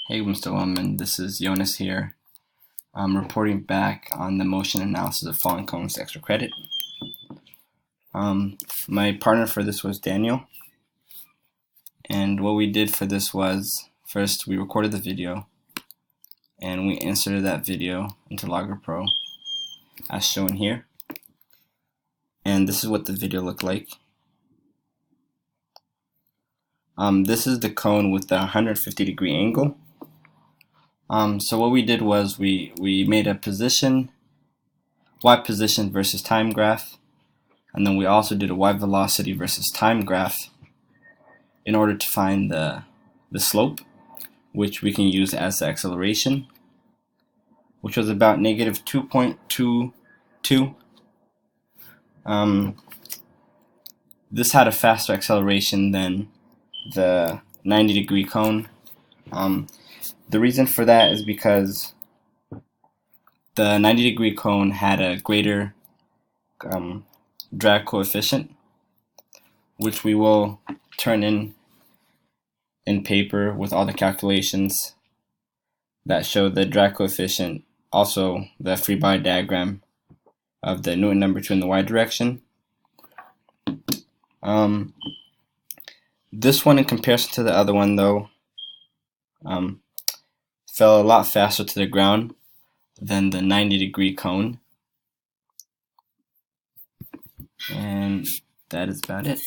Hey Mr. Wellman, this is Jonas here. I'm reporting back on the motion analysis of falling cones to extra credit. My partner for this was Daniel, and what we did for this was, first we recorded the video and we inserted that video into Logger Pro as shown here, and this is what the video looked like. This is the cone with the 150-degree angle. So what we did was we made a position, y position versus time graph, and then we also did a y velocity versus time graph in order to find the slope, which we can use as the acceleration, which was about negative 2.22. This had a faster acceleration than the 90-degree cone. The reason for that is because the 90-degree cone had a greater drag coefficient, which we will turn in paper with all the calculations that show the drag coefficient, also the free body diagram of the Newton number 2 in the y direction. This one, in comparison to the other one though, fell a lot faster to the ground than the 90-degree cone. And that is about it.